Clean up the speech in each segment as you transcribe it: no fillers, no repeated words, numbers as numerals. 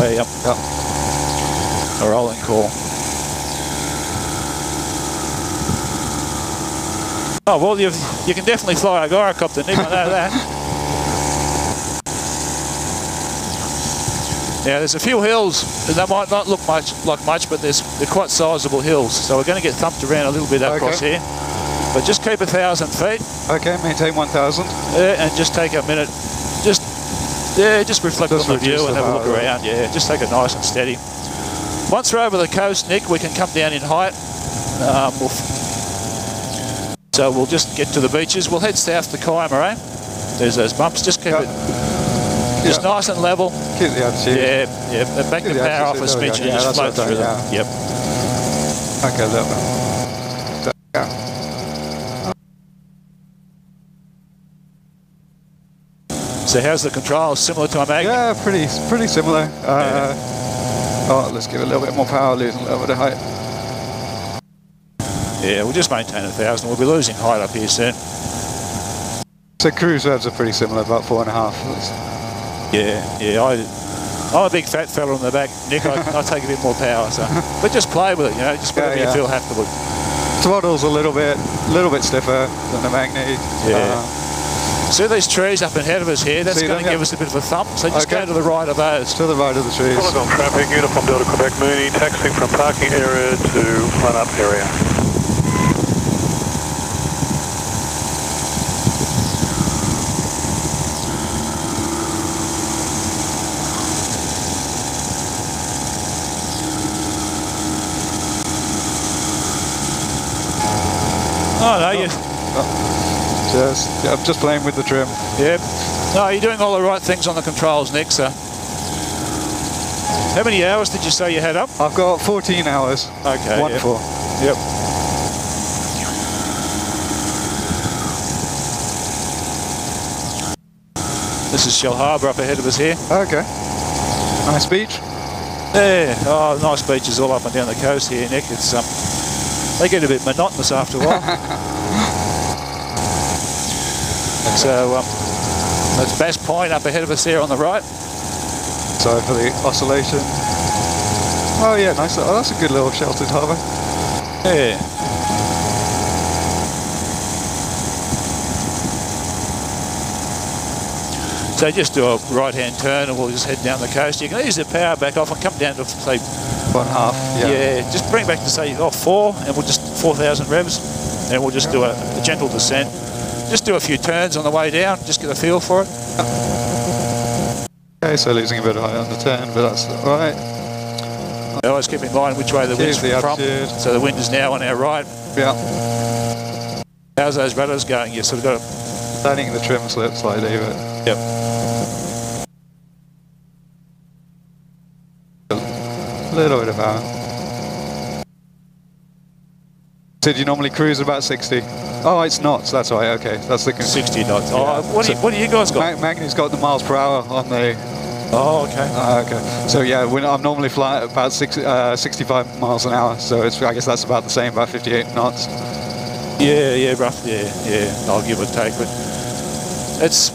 Yep. A rolling call. Oh, well, you can definitely fly a gyrocopter, Nick, I know that. Now, there's a few hills, and they might not look like much, but they're quite sizable hills. So we're going to get thumped around a little bit across here. But just keep 1,000 feet. Okay, maintain 1,000. Yeah, and just take a minute. Just reflect on the view and have a look around. Yeah, just take it nice and steady. Once we're over the coast, Nick, we can come down in height. So we'll just get to the beaches. We'll head south to Kiama, eh? There's those bumps. Just keep it just nice and level. Keep the altitude. Yeah. Back the power off a smidge and just float through them. Yep. Okay, a little bit. So how's the controls? Similar to a magnet? Yeah, pretty similar. Oh, let's give it a little bit more power, losing a little bit of height. Yeah, we'll just maintain 1,000. We'll be losing height up here soon. So cruise revs are pretty similar, about 4.5. Yeah. I'm a big fat fella on the back, Nick. I take a bit more power, so. But just play with it, you know, just whatever you feel happy. Throttle's a little bit stiffer than the magnet. Yeah. See these trees up ahead of us here? That's going to give us a bit of a thump. So just go to the right of those. To the right of the trees. Wollongong traffic, uniform Delta Quebec Mooney, taxiing from parking area to run-up area. Oh, no, you... I'm just playing with the trim. Yep. No, you're doing all the right things on the controls, Nick, so... How many hours did you say you had up? I've got 14 hours. Okay, Wonderful. Yep. This is Shell Harbour up ahead of us here. Okay. Nice beach. Yeah. Oh, nice beaches all up and down the coast here, Nick. It's they get a bit monotonous after a while. So that's Bass Point up ahead of us there on the right. Sorry for the oscillation. Oh yeah, nice. Oh, that's a good little sheltered harbour. Yeah. So just do a right-hand turn and we'll just head down the coast. You can ease the power back off and come down to, say... 1.5, Yeah, just bring back to, say, 4, and we'll just 4,000 revs, and we'll just do a gentle descent. Just do a few turns on the way down, just get a feel for it. Okay, so losing a bit of height on the turn, but that's all right. Always keep in mind which way the wind's from. So the wind is now on our right. Yeah. How's those rudders going? You sort of got to... Letting the trim slip slightly, but... Yep. A little bit of power. So do you normally cruise about 60? Oh, it's knots, that's right, okay. That's the 60 knots. Yeah. Oh, what do you guys got? Magnet's got the miles per hour on the... Oh, okay. Okay. So yeah, I'm normally flying at about 65 miles an hour, so I guess that's about the same, about 58 knots. Yeah, roughly, yeah. I'll give or take, but it's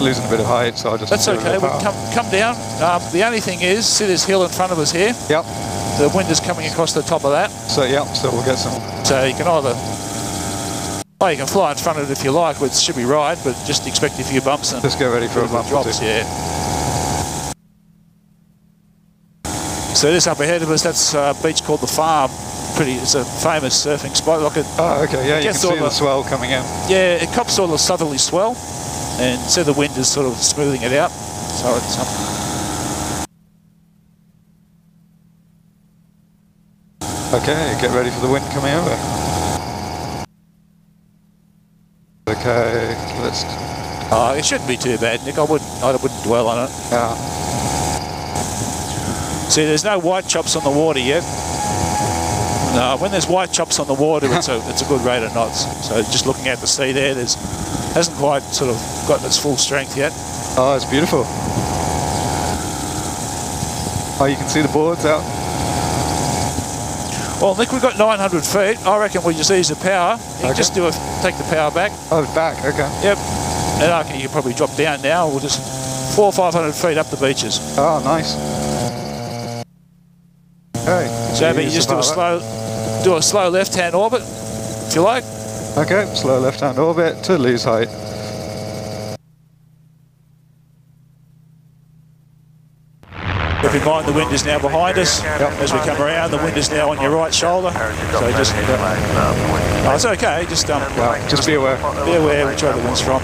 losing a bit of height, so I'll just... That's okay, we'll come down. The only thing is, see this hill in front of us here? Yep. The wind is coming across the top of that. So we'll get some... So you can either... Well, you can fly in front of it if you like, which should be right, but just expect a few bumps and... Just get ready for a bump drops, yeah. So this up ahead of us, that's a beach called The Farm. It's a famous surfing spot. Like oh, okay, yeah, you can see the swell coming in. Yeah, it cops all the southerly swell, and so the wind is sort of smoothing it out. So it's... Okay, get ready for the wind coming over. Okay, let's... it shouldn't be too bad, Nick. I wouldn't dwell on it. Yeah. See, there's no white chops on the water yet. No, when there's white chops on the water, it's a good rate of knots. So just looking at the sea there, hasn't quite sort of got its full strength yet. Oh, it's beautiful. Oh, you can see the boards out. Well, Nick, we've got 900 feet. I reckon we just ease the power. You can just take the power back. Oh, back, okay. Yep. And you can probably drop down now. We'll just 400 or 500 feet up the beaches. Oh, nice. Okay. So you just do a slow left-hand orbit, if you like. Okay, slow left-hand orbit to lose height. Keep in mind the wind is now behind us. Yep. As we come around, the wind is now on your right shoulder. So just, oh, it's okay. Just Just be aware. Be aware which way the wind's from.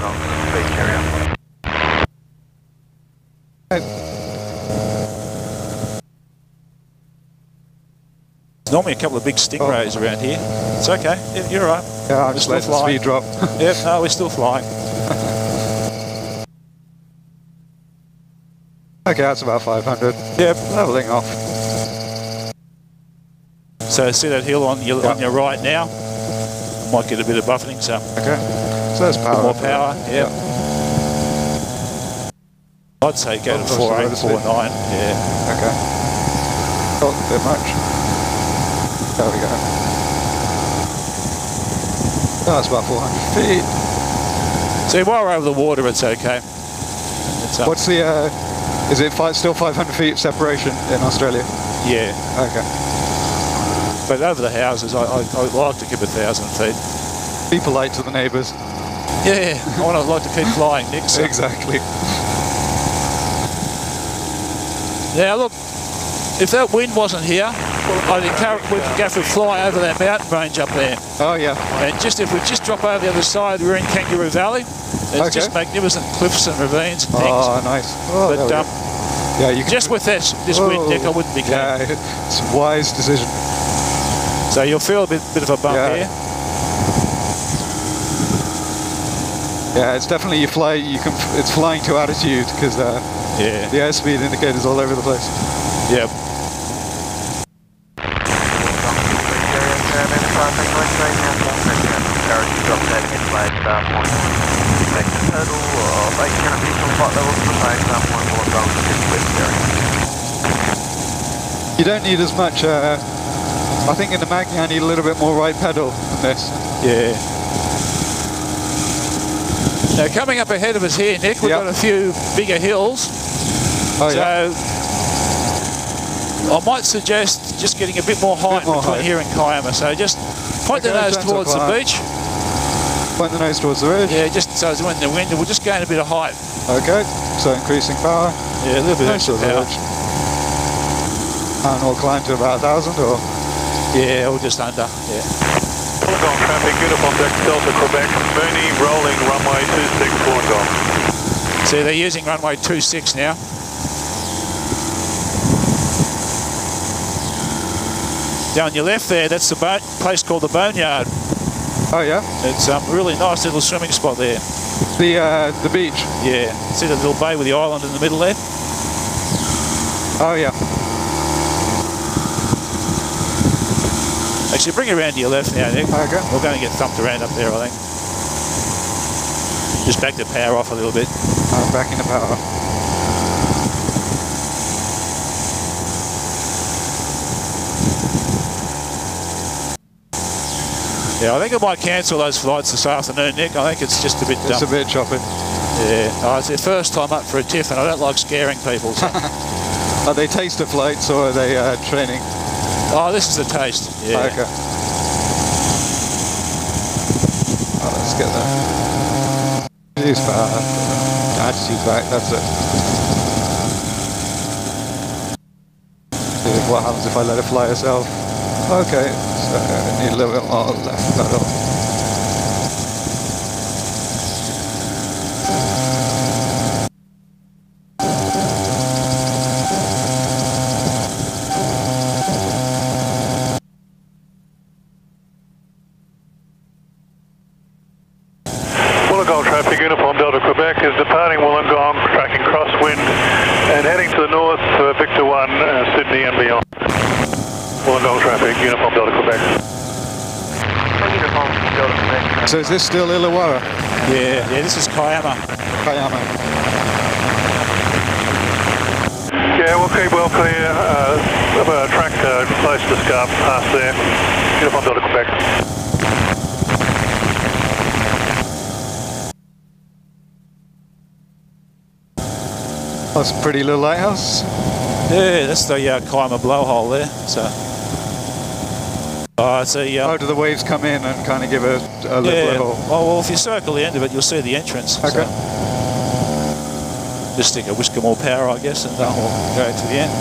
There's normally a couple of big stingrays around here. It's okay. You're all right. Yeah, I'm just letting the speed drop. Yep. No, we're still flying. Okay, that's about 500. Yep. Leveling off. So see that hill on your right now? Might get a bit of buffeting, so. Okay. So there's power. More power, yep. I'd say go to 4.8, 4.9, yeah. Okay. Not a bit much. There we go. Oh, that's about 400 feet. See, while we're over the water, it's okay. What's the, is it still 500 feet separation in Australia? Yeah. Okay. But over the houses, I like to keep 1,000 feet. Be polite to the neighbours. Yeah, I like to keep flying, Nick. So. Exactly. Now look, if that wind wasn't here, I'd encourage we could go for a fly over that mountain range up there. Oh yeah. And just if we just drop over the other side, we're in Kangaroo Valley. It's just magnificent cliffs and ravines and things. Oh, nice. Oh, but yeah, you can just with this wind, Nick, I wouldn't be keen. Yeah, it's a wise decision. So you'll feel a bit of a bump here. Yeah, it's definitely it's flying to altitude because the airspeed indicator's all over the place. Yep. You don't need as much, I think in the Magni I need a little bit more right pedal than this. Yeah. Now coming up ahead of us here, Nick, we've got a few bigger hills. Oh, so I might suggest just getting a bit more height between here and Kiama. So just point the nose towards the beach. Point the nose towards the ridge. Yeah, just so as when the wind, we'll just gain a bit of height. Okay, so increasing power. Yeah, a little bit extra power. And we'll climb to about 1,000 or? Yeah, or just under, yeah. Wollongong traffic, uniform deck Delta Quebec, Mooney, rolling runway 26 Wollongong. See, they're using runway 26 now. Down your left there, that's the place called the Boneyard. Oh yeah? It's a really nice little swimming spot there. The beach? Yeah. See the little bay with the island in the middle there? Oh yeah. Actually, bring it around to your left now, Nick. Okay. We're going to get thumped around up there, I think. Just back the power off a little bit. I'm backing the power. Yeah, I think I might cancel those flights this afternoon, Nick. I think it's just a bit It's a bit choppy. Yeah. It's their first time up for a TIFF, and I don't like scaring people. So. Are they taster flights or are they training? Oh, this is a taste. Yeah. Okay. Oh, let's get that. Reduce power. Attitude back, that's it. See what happens if I let it fly itself. Okay, so I need a little bit more left pedal. Wollongong traffic, uniform Delta Quebec is departing Wollongong, tracking crosswind and heading to the north for Victor 1, Sydney and beyond. Wollongong traffic, uniform Delta Quebec. Uniform Delta Quebec. So is this still Illawarra? Yeah, this is Kiama. Kiama. Yeah, we'll keep well clear. Have a track close to Scarp past there. Uniform Delta Quebec. That's a pretty little lighthouse. Yeah, that's the Keimer blowhole there. So, it's a. How do the waves come in and kind of give a lip level? Well, if you circle the end of it, you'll see the entrance. Okay. So just stick a whisker more power, I guess, and we'll go to the end.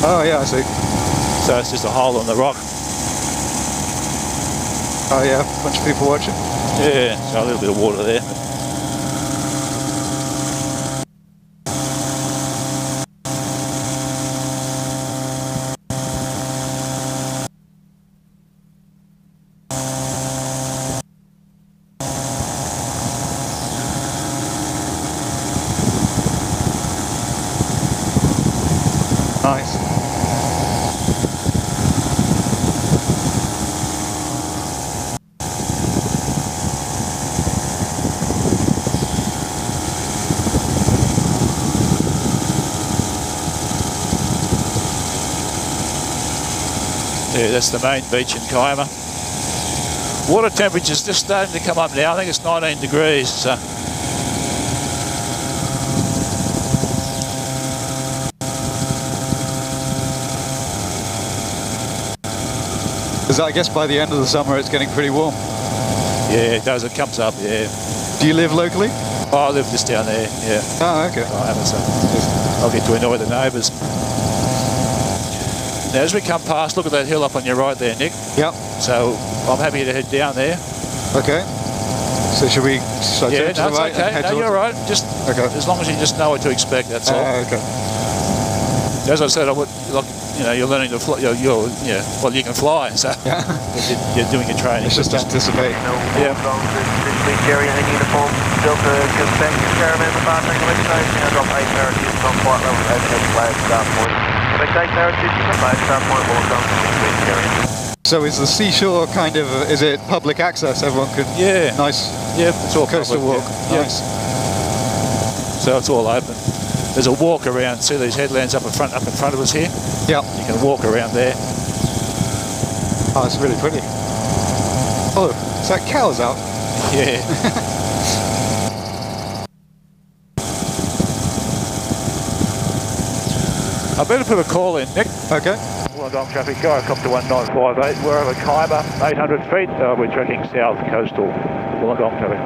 Oh yeah, I see. So it's just a hole in the rock. Oh yeah, a bunch of people watching. Yeah, so a little bit of water there. Nice. Yeah, that's the main beach in Keimer. Water temperature's just starting to come up now. I think it's 19 degrees. So. Because I guess by the end of the summer it's getting pretty warm. Yeah, it does. It comes up, yeah. Do you live locally? Oh, I live just down there, yeah. Oh, okay. I'll get to annoy the neighbours. Now, as we come past, look at that hill up on your right there, Nick. Yep. So I'm happy to head down there. Okay. So should I turn to the right? Okay. No, you're right. Just as long as you just know what to expect, that's all. Okay. As I said, I would like, you're learning to fly. Well, you can fly, so you're doing your training. It's just anticipate. Yeah. Jerry in uniform, Delta Quebec, Caravan departing west coast, now drop 8 parachutes on flight level, overhead flag start point. Quebec 8 parachutes, flag start point, Wollongong, Jerry. So is the seashore kind of, is it public access? Everyone can, nice. Yeah, it's all coastal public, walk, yeah. nice. So it's all open. There's a walk around, see these headlands up in front of us here? Yeah. You can walk around there. Oh, it's really pretty. Oh, is that cows out? Yeah. I better put a call in, Nick. Okay. Wollongong traffic, Gyrocopter 1958. We're over Keimer, 800 feet. We're tracking south coastal Wollongong traffic.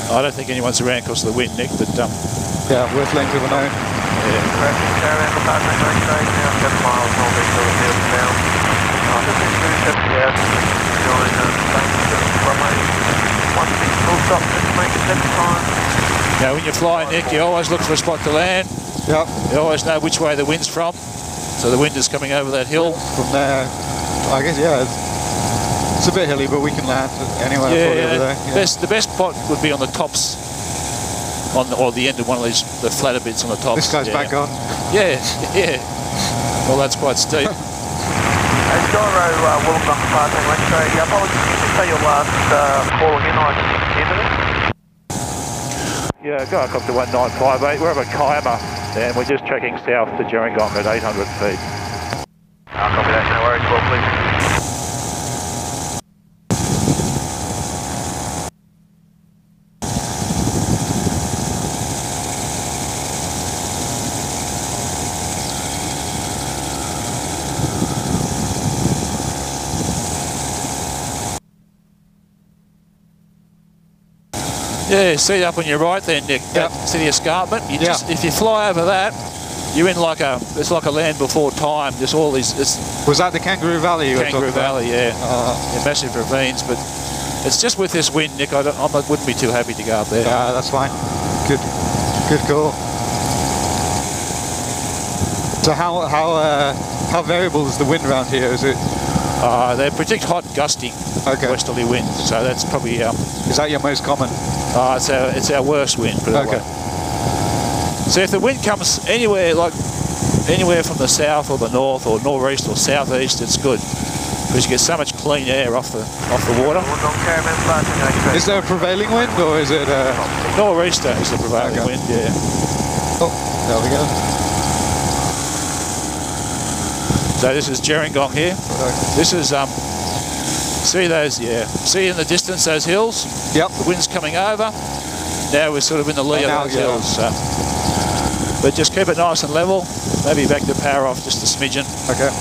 I don't think anyone's around because of the wind, Nick, but yeah, worth length of a known. Yeah. Caravan departing west coast, now 7 miles northeast of the field now. Now when you fly, Nick, you always look for a spot to land. Yep. You always know which way the wind's from. So the wind is coming over that hill. From there, I guess, yeah, it's a bit hilly, but we can land anywhere over there. Yeah. The best spot would be on the tops, or the end of one of these, the flatter bits on the tops. This guy's back on. Yeah. Well, that's quite steep. Gyro, Wollongong departing west coast. Apologies, can you say your last calling in on internet? Yeah, Gyrocopter 1958. We're over Keimer, and we're just tracking south to Gerringong at 800 feet. I'll copy that, no worries, well, please. Yeah, see up on your right there, Nick. Yep. See the escarpment? If you fly over that, you're in it's like a land before time. Just all these. Was that the Kangaroo Valley you were talking about? Kangaroo Valley, yeah. Massive ravines, but it's just with this wind, Nick. I wouldn't be too happy to go up there. Yeah, that's fine. Good call. So how variable is the wind around here? Is it? They predict hot, gusty westerly winds, so that's probably. Is that your most common? It's our worst wind. Okay. So if the wind comes anywhere from the south or the north or northeast or southeast, it's good because you get so much clean air off the water. Is there a prevailing wind or is it? Nor'easter is the prevailing wind. Yeah. Oh, there we go. So So this is Wollongong here. This is, see those, see in the distance those hills? Yep. The wind's coming over. Now we're sort of in the lee of those hills. So. But just keep it nice and level. Maybe back the power off just a smidgen. Okay.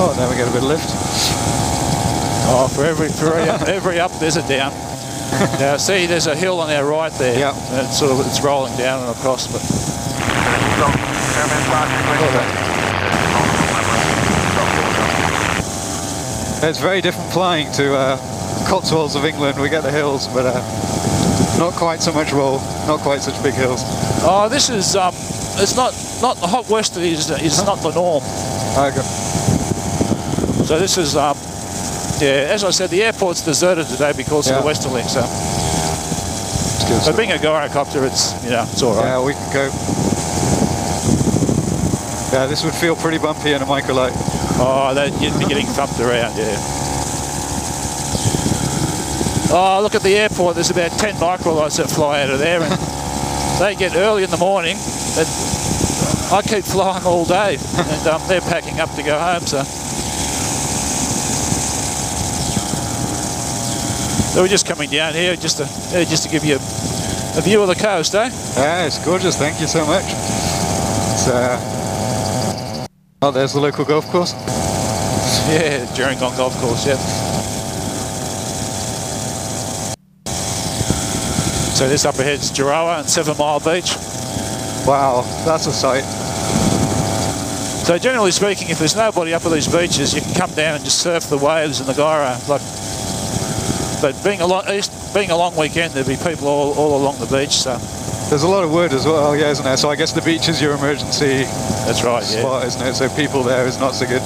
Oh, now we get a bit of lift. Oh, for every up, there's a down. Now, see, there's a hill on our right there. Yeah. It's it's rolling down and across, but. It's very different flying to Cotswolds of England. We get the hills, but not quite so much roll, not quite such big hills. Oh, this is it's not the hot westerly is not the norm. Okay. So this is, as I said, the airport's deserted today because of the westerly. So, but being a gyrocopter, it's all right. Yeah, we can go. Yeah, this would feel pretty bumpy in a microlight. Oh, you'd be getting thumped around, Oh, look at the airport. There's about 10 microlights that fly out of there, and they get early in the morning. And I keep flying all day, and they're packing up to go home. So we're just coming down here just to give you a view of the coast, eh? Yeah, it's gorgeous. Thank you so much. It's, oh, there's the local golf course. Yeah, Wollongong Golf Course, yeah. So this up ahead is Gyrocopter and 7 Mile Beach. Wow, that's a sight. So generally speaking, if there's nobody up at these beaches, you can come down and just surf the waves in the gyro. But being a long weekend, there'd be people all along the beach. So there's a lot of wood as well, isn't there? So I guess the beach is your emergency. That's right, spot, isn't it? So people there is not so good.